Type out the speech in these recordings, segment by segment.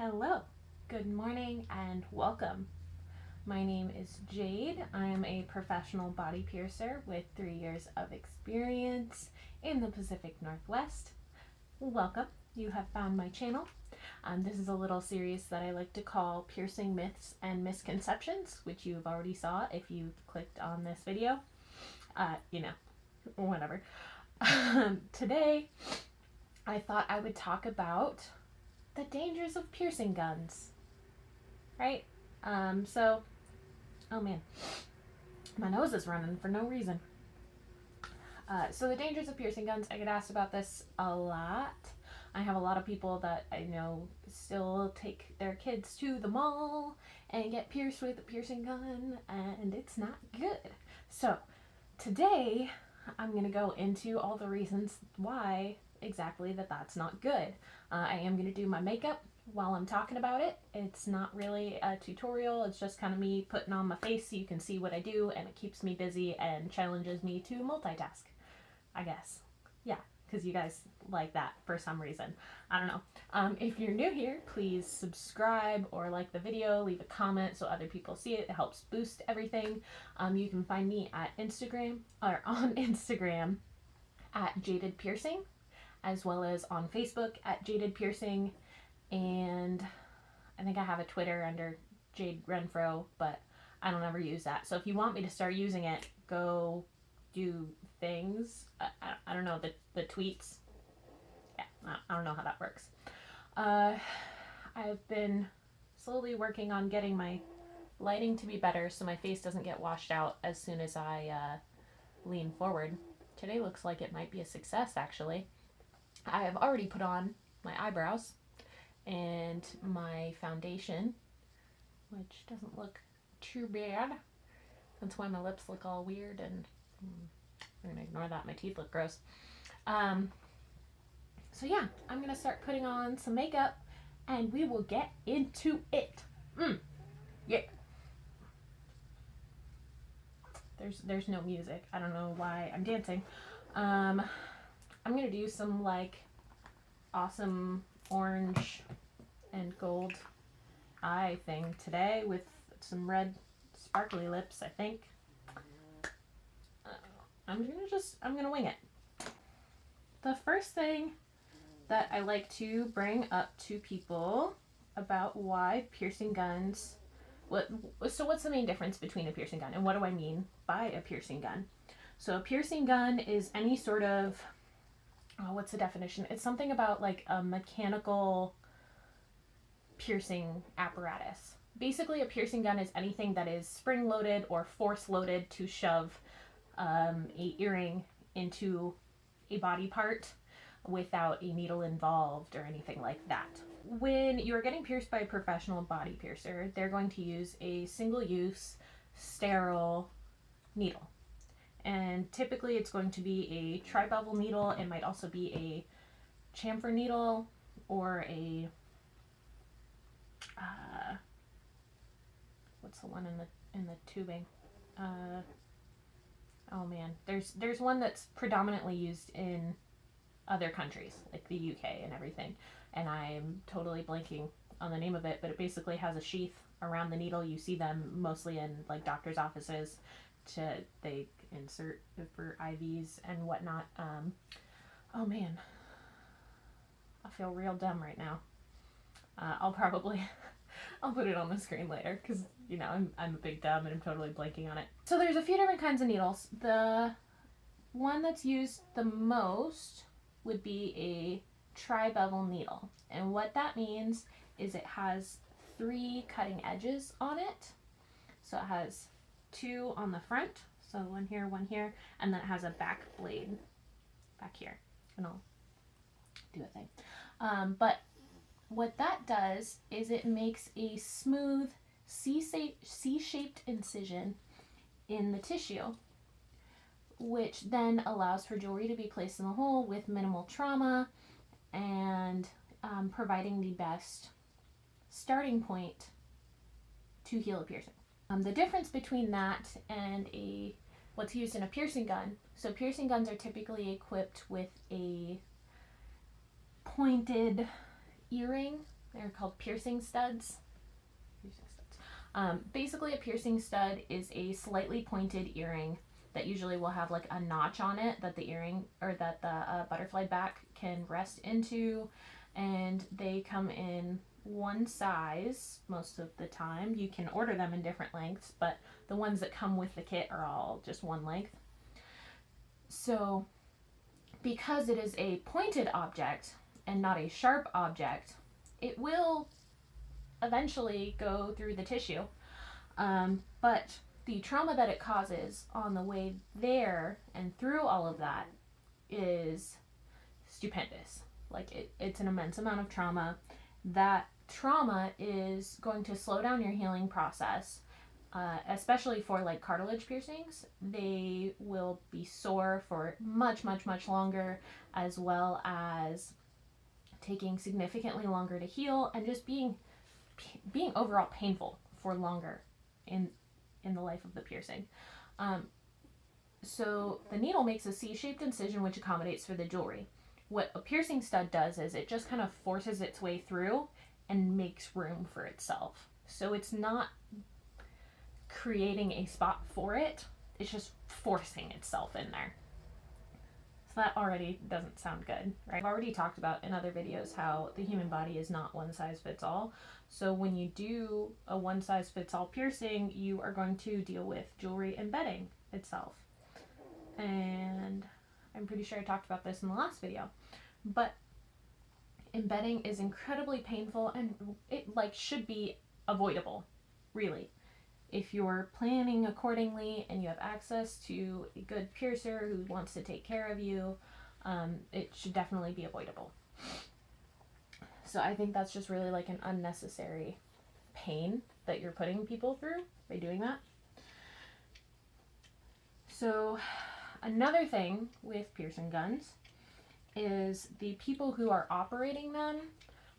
Hello, good morning, and welcome. My name is Jade. I am a professional body piercer with 3 years of experience in the Pacific Northwest. Welcome, you have found my channel. This is a little series that I like to call Piercing Myths and Misconceptions, which you've already saw if you clicked on this video. Whatever. Today, I thought I would talk about the dangers of piercing guns, right? Oh man, my nose is running for no reason. So the dangers of piercing guns, I get asked about this a lot. I have a lot of people that I know still take their kids to the mall and get pierced with a piercing gun, and it's not good. So today, I'm going to go into all the reasons why exactly that's not good. I am going to do my makeup while I'm talking about it. It's not really a tutorial, it's just kind of me putting on my face so you can see what I do, and it keeps me busy and challenges me to multitask, I guess. Yeah, because you guys like that for some reason. I don't know. If you're new here, please subscribe or like the video, leave a comment so other people see it. It helps boost everything. You can find me at Instagram, or on Instagram at Jaded Piercing, as well as on Facebook at Jaded Piercing, and I think I have a Twitter under Jade Renfro, but I don't ever use that. So if you want me to start using it, go do things. I don't know, the tweets. Yeah, I don't know how that works. I've been slowly working on getting my lighting to be better so my face doesn't get washed out as soon as I lean forward. Today looks like it might be a success, actually. I have already put on my eyebrows and my foundation, which doesn't look too bad. That's why my lips look all weird, and I'm gonna ignore that. My teeth look gross. So yeah, I'm gonna start putting on some makeup and we will get into it. Yeah. There's no music. I don't know why I'm dancing. I'm gonna do some like awesome orange and gold eye thing today with some red sparkly lips, I think. I'm gonna wing it. The first thing that I like to bring up to people about why piercing guns, what's the main difference between a piercing gun, and what do I mean by a piercing gun? So a piercing gun is any sort of, what's the definition? It's something about like a mechanical piercing apparatus. Basically, a piercing gun is anything that is spring-loaded or force-loaded to shove a earring into a body part without a needle involved or anything like that. When you're getting pierced by a professional body piercer, they're going to use a single-use, sterile needle. And typically it's going to be a tri-bevel needle. It might also be a chamfer needle or a what's the one in the tubing? Oh man, there's one that's predominantly used in other countries like the UK and everything, and I'm totally blanking on the name of it, but it basically has a sheath around the needle. You see them mostly in like doctor's offices. They insert for IVs and whatnot. Oh man, I feel real dumb right now. I'll put it on the screen later because I'm a big dumb and I'm totally blanking on it. So there's a few different kinds of needles. The one that's used the most would be a tri-bevel needle, and what that means is it has 3 cutting edges on it. So it has 2 on the front, so one here, and then it has a back blade back here, and I'll do a thing. But what that does is it makes a smooth C-shaped incision in the tissue, which then allows for jewelry to be placed in the hole with minimal trauma and providing the best starting point to heal a piercing. The difference between that and what's used in a piercing gun, so piercing guns are typically equipped with a pointed earring They're called piercing studs. Basically, a piercing stud is a slightly pointed earring that usually will have like a notch on it that the earring or that the butterfly back can rest into, and they come in one size most of the time. You can order them in different lengths, but the ones that come with the kit are all just one length. So because it is a pointed object and not a sharp object, it will eventually go through the tissue. But the trauma that it causes on the way there and through all of that is stupendous. Like it's an immense amount of trauma. That trauma is going to slow down your healing process, especially for like cartilage piercings. They will be sore for much, much, much longer, as well as taking significantly longer to heal and just being overall painful for longer in the life of the piercing. So the needle makes a C-shaped incision which accommodates for the jewelry. What a piercing stud does is it just kind of forces its way through and makes room for itself. So it's not creating a spot for it, it's just forcing itself in there. So that already doesn't sound good, right? I've already talked about in other videos how the human body is not one size fits all. So when you do a one size fits all piercing, you are going to deal with jewelry embedding itself. And I'm pretty sure I talked about this in the last video, but embedding is incredibly painful and it like should be avoidable, really. If you're planning accordingly and you have access to a good piercer who wants to take care of you, it should definitely be avoidable. So I think that's just really like an unnecessary pain that you're putting people through by doing that. So another thing with piercing guns is the people who are operating them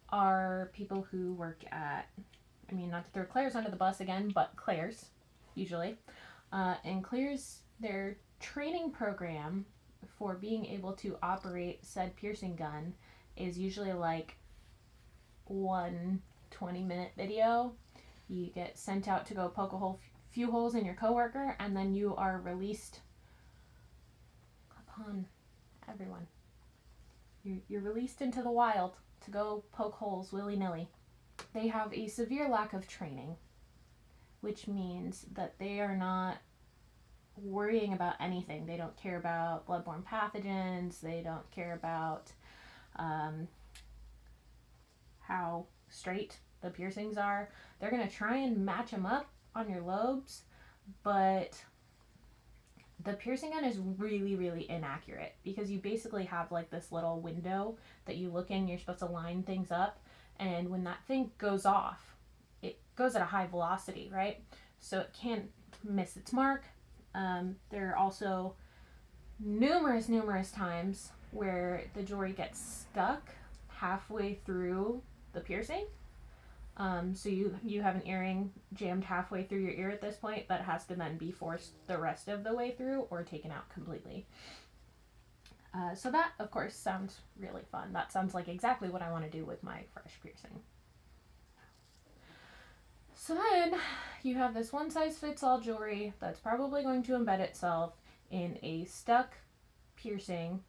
are people who work at, I mean, not to throw Claire's under the bus again, but Claire's, usually. And Claire's, their training program for being able to operate said piercing gun is usually like one 20-minute video. You get sent out to go poke a few holes in your coworker, and then you are released upon everyone. You're released into the wild to go poke holes willy-nilly. They have a severe lack of training, which means that they are not worrying about anything. They don't care about bloodborne pathogens. They don't care about how straight the piercings are. They're going to try and match them up on your lobes, but the piercing gun is really, really inaccurate because you basically have like this little window that you look in. You're supposed to line things up, and when that thing goes off, it goes at a high velocity, right? So it can't miss its mark. There are also numerous times where the jewelry gets stuck halfway through the piercing. So you have an earring jammed halfway through your ear at this point that has to then be forced the rest of the way through or taken out completely. So that, of course, sounds really fun. That sounds like exactly what I want to do with my fresh piercing. So then you have this one-size-fits-all jewelry that's probably going to embed itself in a stuck piercing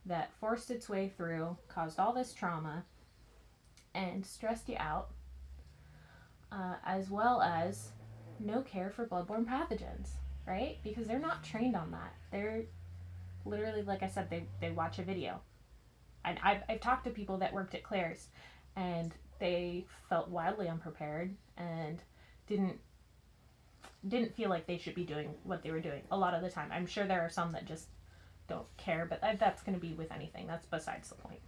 that forced its way through, caused all this trauma, and stressed you out, as well as no care for bloodborne pathogens, right? Because they're not trained on that. They're literally, like I said, they watch a video. And I've talked to people that worked at Claire's, and they felt wildly unprepared and didn't feel like they should be doing what they were doing a lot of the time. I'm sure there are some that just don't care, but that's going to be with anything. That's besides the point.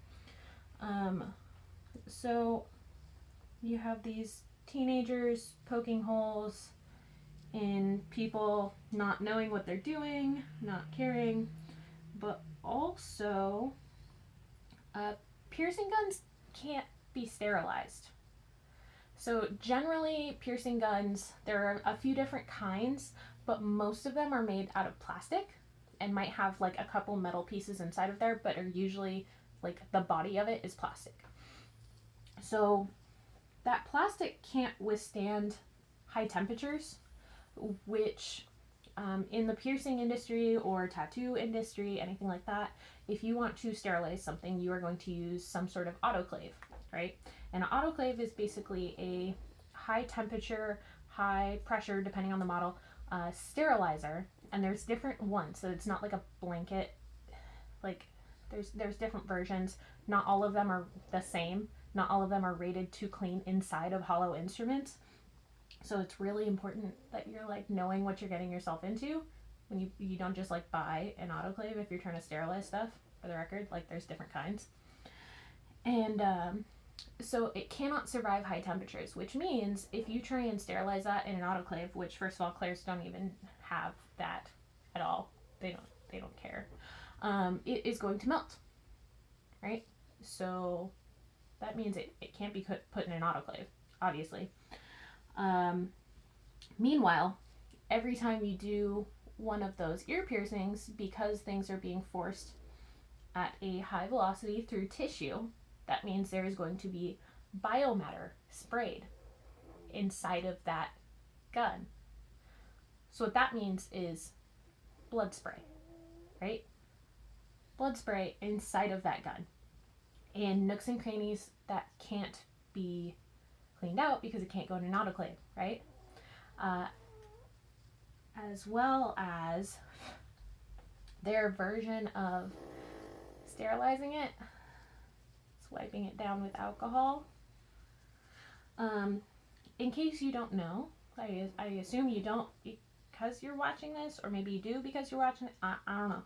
So you have these teenagers poking holes in people, not knowing what they're doing, not caring, but also piercing guns can't be sterilized. So generally piercing guns, there are a few different kinds, but most of them are made out of plastic and might have like a couple metal pieces inside of there, but are usually like the body of it is plastic. So that plastic can't withstand high temperatures, which in the piercing industry or tattoo industry, anything like that, if you want to sterilize something, you are going to use some sort of autoclave, right? And an autoclave is basically a high temperature, high pressure, depending on the model, sterilizer. And there's different ones, so it's not like a blanket. Like there's different versions. Not all of them are the same. Not all of them are rated to clean inside of hollow instruments. So it's really important that you're like knowing what you're getting yourself into when you don't just like buy an autoclave if you're trying to sterilize stuff. For the record, like there's different kinds. And so it cannot survive high temperatures, which means if you try and sterilize that in an autoclave, which first of all, clairs don't even have that at all. They don't care. It is going to melt, right? So that means it can't be put in an autoclave, obviously. Meanwhile, every time you do one of those ear piercings, because things are being forced at a high velocity through tissue, that means there is going to be biomatter sprayed inside of that gun. So what that means is blood spray, right? Blood spray inside of that gun. And nooks and crannies that can't be cleaned out because it can't go in an autoclave, right? As well as their version of sterilizing it, it's wiping it down with alcohol. In case you don't know, I assume you don't because you're watching this, or maybe you do because you're watching it, I don't know.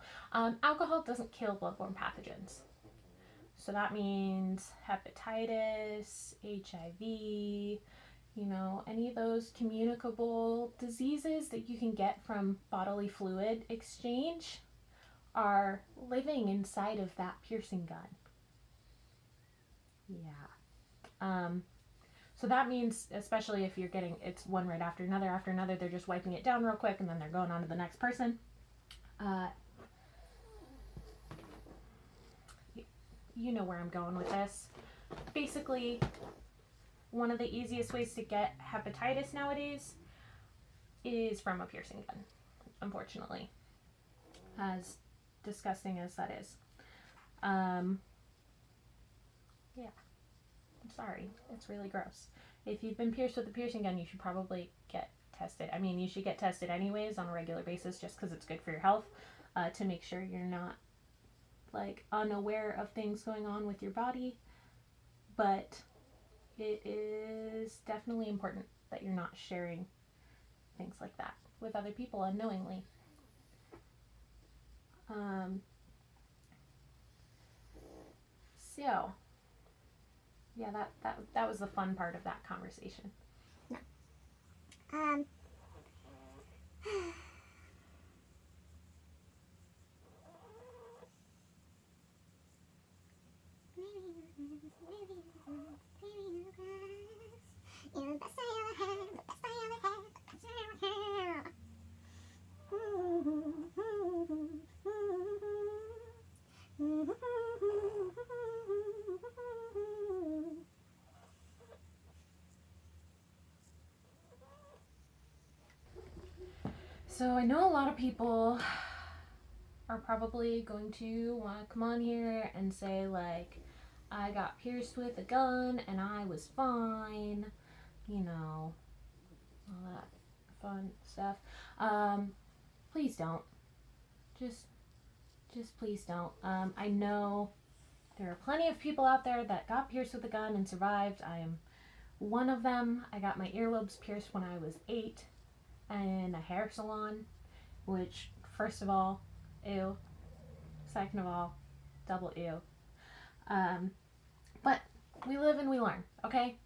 Alcohol doesn't kill bloodborne pathogens. So that means hepatitis, HIV, any of those communicable diseases that you can get from bodily fluid exchange are living inside of that piercing gun. Yeah. So that means, especially if you're getting, it's one right after another, they're just wiping it down real quick and then they're going on to the next person. You know where I'm going with this. Basically, one of the easiest ways to get hepatitis nowadays is from a piercing gun, unfortunately. As disgusting as that is. Yeah. I'm sorry. It's really gross. If you've been pierced with a piercing gun, you should probably get tested. I mean, you should get tested anyways on a regular basis just because it's good for your health, to make sure you're not like unaware of things going on with your body. But it is definitely important that you're not sharing things like that with other people unknowingly. So yeah, that was the fun part of that conversation. No. You're the best I ever had, the best I ever had, the best I ever had. So I know a lot of people are probably going to want to come on here and say like, I got pierced with a gun and I was fine, all that fun stuff. Please don't. Just please don't. I know there are plenty of people out there that got pierced with a gun and survived. I am one of them. I got my earlobes pierced when I was 8 in a hair salon, which, first of all, ew. Second of all, double ew. But we live and we learn, okay?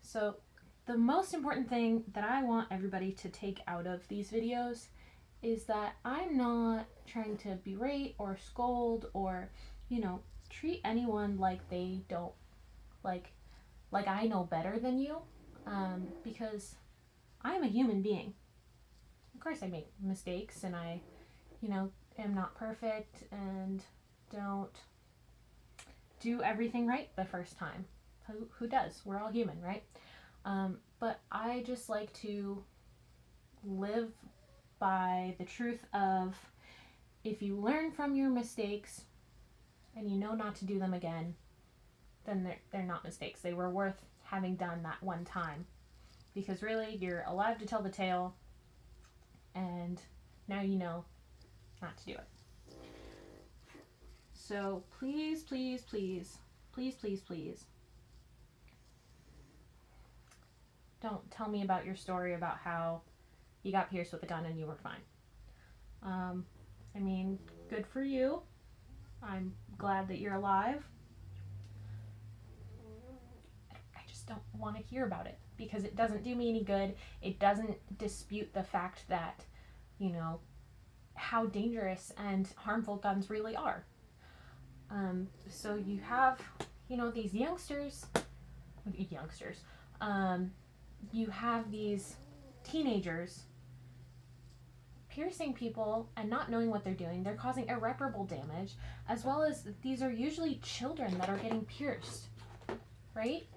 So the most important thing that I want everybody to take out of these videos is that I'm not trying to berate or scold or, treat anyone like they don't, like I know better than you, because I'm a human being. Of course I make mistakes and I, am not perfect and don't do everything right the first time. Who does? We're all human, right? But I just like to live by the truth of, if you learn from your mistakes and you know not to do them again, then they're not mistakes. They were worth having done that one time. Because really, you're alive to tell the tale, and now you know not to do it. So please, please, please, please, please, please, don't tell me about your story about how you got pierced with a gun and you were fine. I mean, good for you. I'm glad that you're alive. I just don't want to hear about it because it doesn't do me any good. It doesn't dispute the fact that, you know, how dangerous and harmful guns really are. So you have, you know, these youngsters, you have these teenagers piercing people and not knowing what they're doing. They're causing irreparable damage, as well as these are usually children that are getting pierced, right?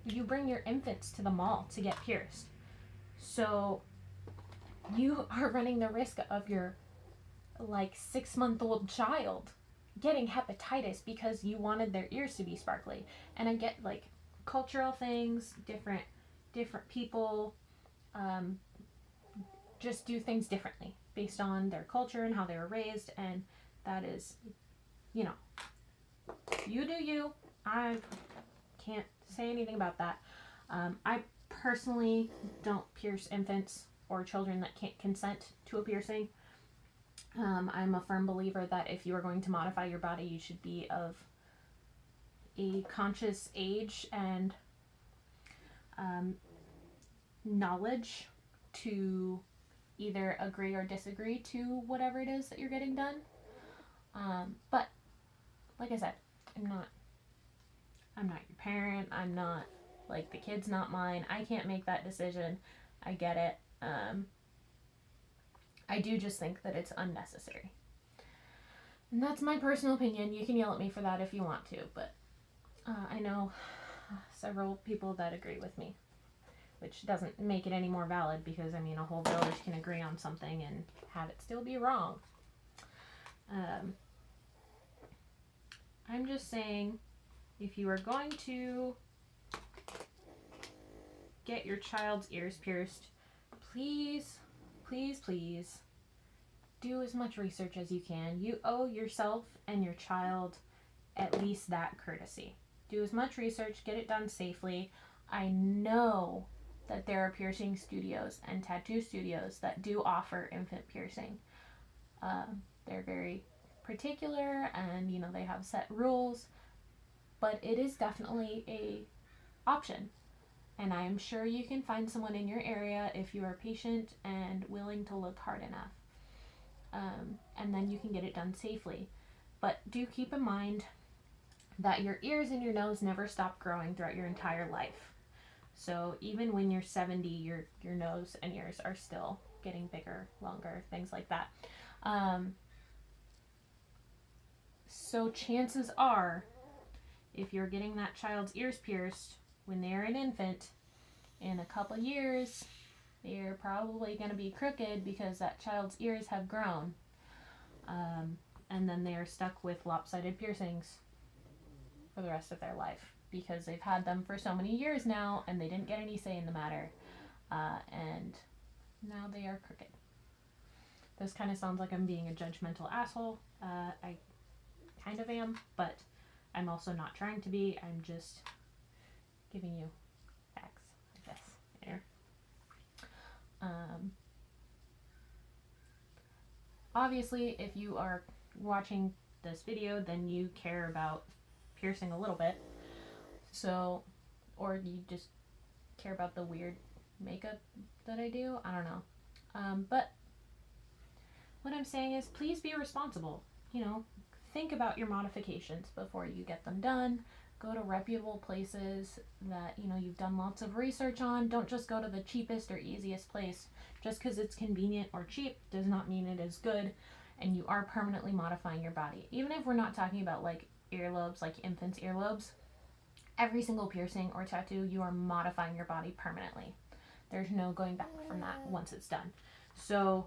You bring your infants to the mall to get pierced. So you are running the risk of your 6-month-old child getting hepatitis because you wanted their ears to be sparkly. And I get cultural things, different people just do things differently based on their culture and how they were raised, and that is, you do you. I can't say anything about that. I personally don't pierce infants or children that can't consent to a piercing. I'm a firm believer that if you are going to modify your body, you should be of a conscious age and knowledge to either agree or disagree to whatever it is that you're getting done. But like I said, I'm not your parent. I'm not, the kid's not mine. I can't make that decision. I get it. I do just think that it's unnecessary. And that's my personal opinion. You can yell at me for that if you want to, but I know several people that agree with me, which doesn't make it any more valid because, a whole village can agree on something and have it still be wrong. I'm just saying, if you are going to get your child's ears pierced, please, please, please do as much research as you can. You owe yourself and your child at least that courtesy. Do as much research, get it done safely. I know that there are piercing studios and tattoo studios that do offer infant piercing. They're very particular and, they have set rules, but it is definitely a option. And I am sure you can find someone in your area if you are patient and willing to look hard enough. And then you can get it done safely. But do keep in mind that your ears and your nose never stop growing throughout your entire life. So even when you're 70, your nose and ears are still getting bigger, longer, things like that. So chances are, if you're getting that child's ears pierced when they're an infant, in a couple years, they're probably going to be crooked because that child's ears have grown. And then they are stuck with lopsided piercings for the rest of their life because they've had them for so many years now and they didn't get any say in the matter. And now they are crooked. This kind of sounds like I'm being a judgmental asshole. I kind of am, but I'm also not trying to be. I'm just giving you facts, I guess, here. Obviously, if you are watching this video, then you care about piercing a little bit. So, or you just care about the weird makeup that I do. I don't know. But what I'm saying is, please be responsible. Think about your modifications before you get them done. Go to reputable places that, you've done lots of research on. Don't just go to the cheapest or easiest place. Just because it's convenient or cheap does not mean it is good, and you are permanently modifying your body. Even if we're not talking about earlobes, infants' earlobes, Every single piercing or tattoo, you are modifying your body permanently. There's no going back from that once it's done. So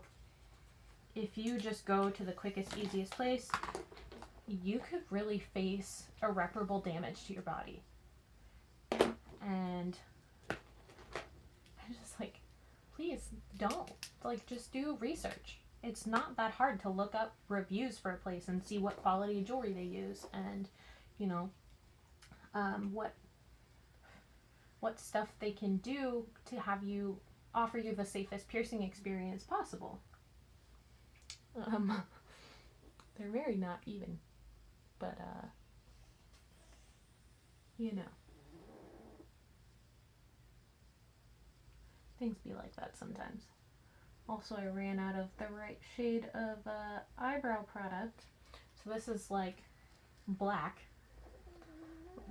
if you just go to the quickest, easiest place, you could really face irreparable damage to your body. And I'm just like, please don't. Like, just do research. It's not that hard to look up reviews for a place and see what quality jewelry they use and, you know, what stuff they can do to have you offer you the safest piercing experience possible. They're very not even, but you know, things be like that sometimes. Also, I ran out of the right shade of eyebrow product, so this is like black.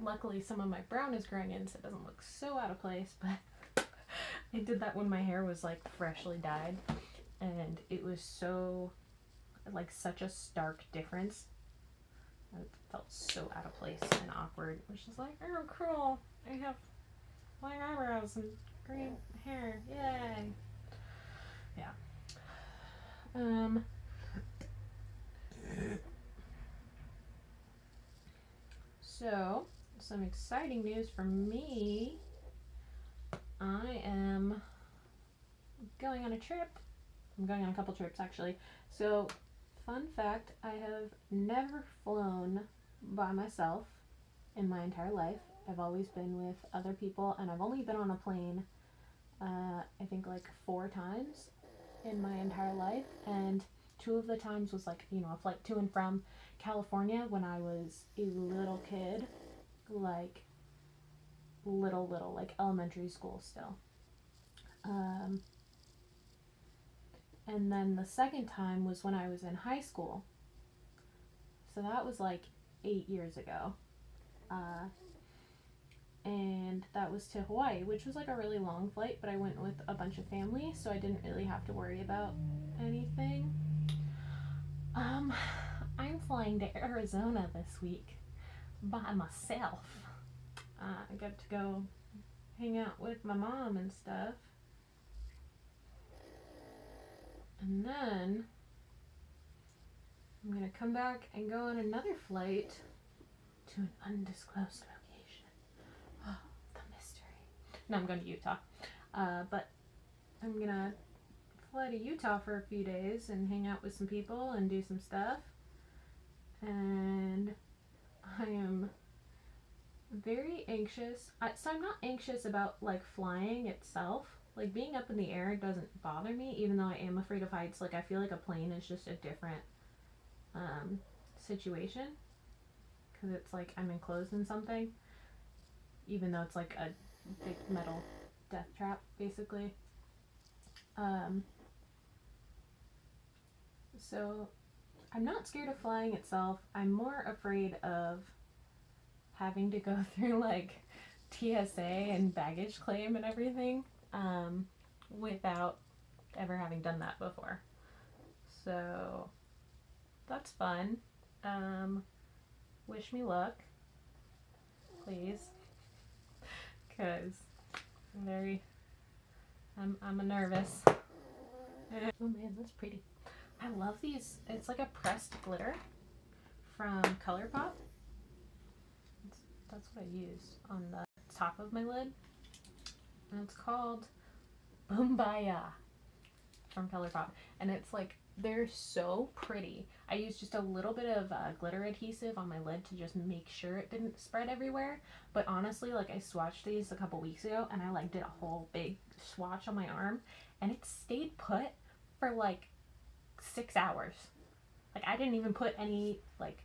Luckily, some of my brown is growing in, so it doesn't look so out of place, but I did that when my hair was like freshly dyed, and it was so, like, such a stark difference. It felt so out of place and awkward. It was just like, oh, cool, I have black eyebrows and green hair, yay. Yeah. So, some exciting news for me. I am going on a trip. I'm going on a couple trips, actually. So, fun fact, I have never flown by myself in my entire life. I've always been with other people, and I've only been on a plane, I think, like 4 times in my entire life. And 2 of the times was like, you know, a flight to and from California when I was a little kid, like little, like elementary school still. And then the second time was when I was in high school. So that was like 8 years ago. And that was to Hawaii, which was like a really long flight, but I went with a bunch of family, so I didn't really have to worry about anything. I'm flying to Arizona this week by myself. I got to go hang out with my mom and stuff. And then I'm gonna come back and go on another flight to an undisclosed location. Oh, the mystery. No, I'm going to Utah. But I'm gonna fly to Utah for a few days and hang out with some people and do some stuff. And I am very anxious. So I'm not anxious about like flying itself. Like being up in the air doesn't bother me, even though I am afraid of heights. Like I feel like a plane is just a different situation, because it's like I'm enclosed in something, even though it's like a big metal death trap basically. So I'm not scared of flying itself. I'm more afraid of having to go through like TSA and baggage claim and everything, without ever having done that before. So that's fun. Wish me luck, please, because I'm a nervous. Oh man, that's pretty. I love these. It's like a pressed glitter from ColourPop. That's what I use on the top of my lid. And it's called Boombaya from ColourPop. And it's like, they're so pretty. I used just a little bit of glitter adhesive on my lid to just make sure it didn't spread everywhere. But honestly, like I swatched these a couple weeks ago and I like did a whole big swatch on my arm and it stayed put for like 6 hours. Like I didn't even put any like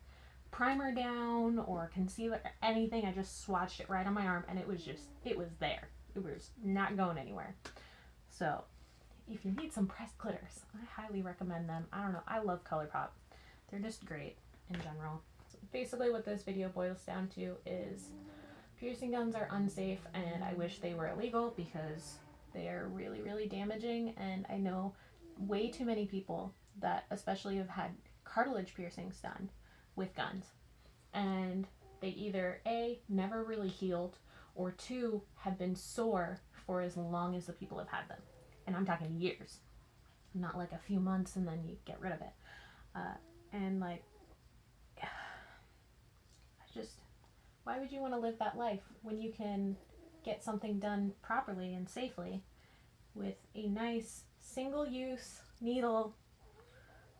primer down or concealer or anything. I just swatched it right on my arm and it was there. It was not going anywhere. So if you need some pressed glitters, I highly recommend them. I don't know, I love ColourPop. They're just great in general. So basically what this video boils down to is piercing guns are unsafe and I wish they were illegal because they are really, really damaging, and I know way too many people that especially have had cartilage piercings done with guns, and they either A, never really healed, or two, have been sore for as long as the people have had them. And I'm talking years, not like a few months and then you get rid of it. And like, just, why would you want to live that life when you can get something done properly and safely with a nice single-use needle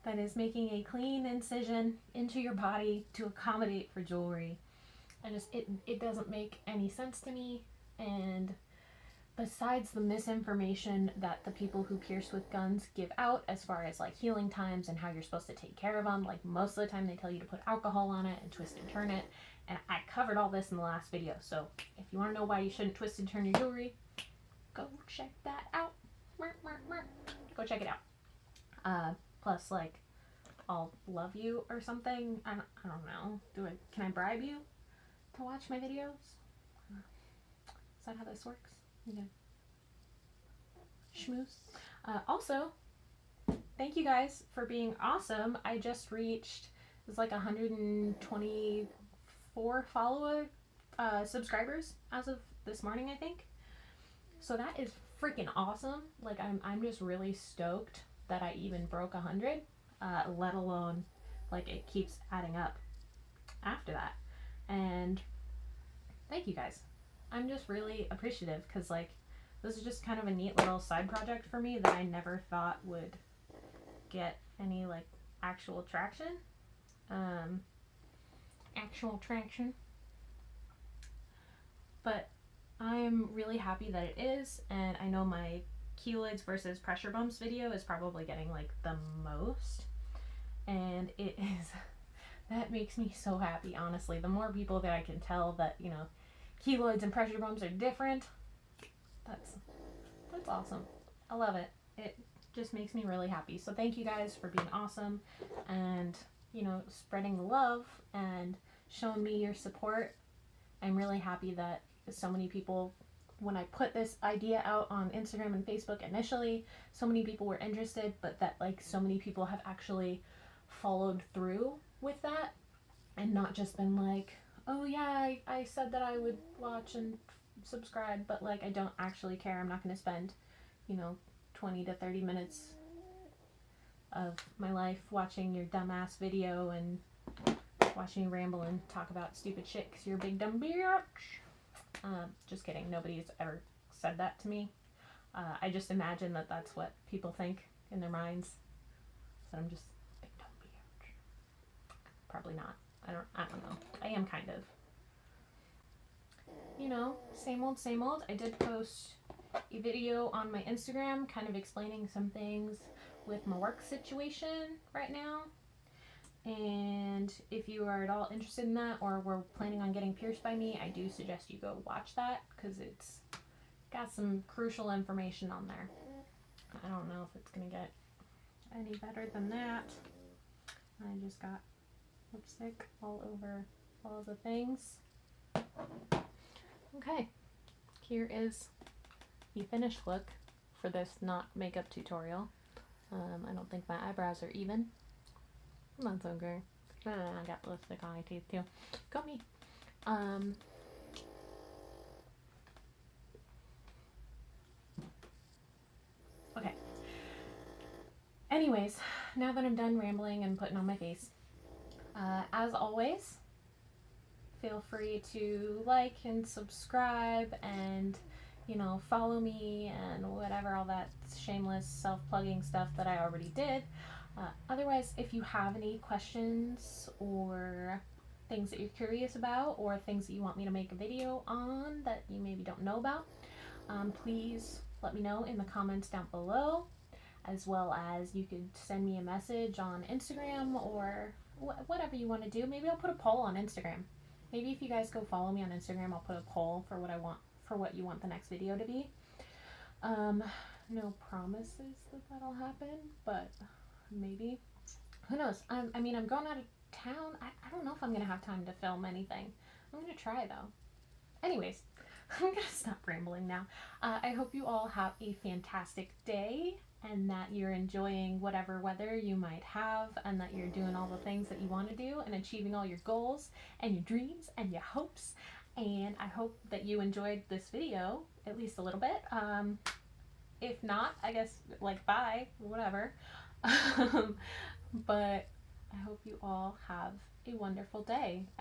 that is making a clean incision into your body to accommodate for jewelry? And just, it doesn't make any sense to me. And besides the misinformation that the people who pierce with guns give out as far as like healing times and how you're supposed to take care of them, like most of the time they tell you to put alcohol on it and twist and turn it. And I covered all this in the last video, so if you want to know why you shouldn't twist and turn your jewelry, go check that out. Go check it out. Plus, like, I'll love you or something. I don't know. Can I bribe you to watch my videos? Is that how this works? Yeah. Schmooze. Also, thank you guys for being awesome. I just reached, it was like 124 subscribers as of this morning, I think. So that is freaking awesome. Like, I'm just really stoked that I even broke 100, let alone like it keeps adding up after that. And thank you guys. I'm just really appreciative because like this is just kind of a neat little side project for me that I never thought would get any like actual traction. But I'm really happy that it is, and I know my keloids versus pressure bumps video is probably getting like the most, and it is, that makes me so happy, honestly. The more people that I can tell that, you know, keloids and pressure bumps are different, that's awesome. I love it. It just makes me really happy. So thank you guys for being awesome and, you know, spreading the love and showing me your support. I'm really happy that so many people, when I put this idea out on Instagram and Facebook initially, so many people were interested, but that like so many people have actually followed through with that and not just been like, oh yeah, I said that I would watch and subscribe, but like I don't actually care. I'm not going to spend, you know, 20 to 30 minutes of my life watching your dumbass video and watching you ramble and talk about stupid shit because you're a big dumb bitch. Just kidding. Nobody's ever said that to me. I just imagine that that's what people think in their minds. That I'm just a big dumb bitch. Probably not. I don't know. I am kind of. You know, same old, same old. I did post a video on my Instagram kind of explaining some things with my work situation right now. And if you are at all interested in that or were planning on getting pierced by me, I do suggest you go watch that because it's got some crucial information on there. I don't know if it's going to get any better than that. I just got lipstick all over all the things. Okay, here is the finished look for this not makeup tutorial. I don't think my eyebrows are even. That's okay. I got lipstick on my teeth too. Go me. Okay. Anyways, now that I'm done rambling and putting on my face, as always, feel free to like and subscribe and, you know, follow me and whatever, all that shameless self-plugging stuff that I already did. Otherwise, if you have any questions or things that you're curious about or things that you want me to make a video on that you maybe don't know about, please let me know in the comments down below, as well as you could send me a message on Instagram or whatever you want to do. Maybe I'll put a poll on Instagram. Maybe if you guys go follow me on Instagram, I'll put a poll for what you want the next video to be. No promises that that'll happen, but maybe. Who knows? I mean, I'm going out of town. I don't know if I'm going to have time to film anything. I'm going to try, though. Anyways, I'm going to stop rambling now. I hope you all have a fantastic day, and that you're enjoying whatever weather you might have, and that you're doing all the things that you want to do and achieving all your goals and your dreams and your hopes. And I hope that you enjoyed this video at least a little bit. If not, I guess, like, bye, whatever. But I hope you all have a wonderful day.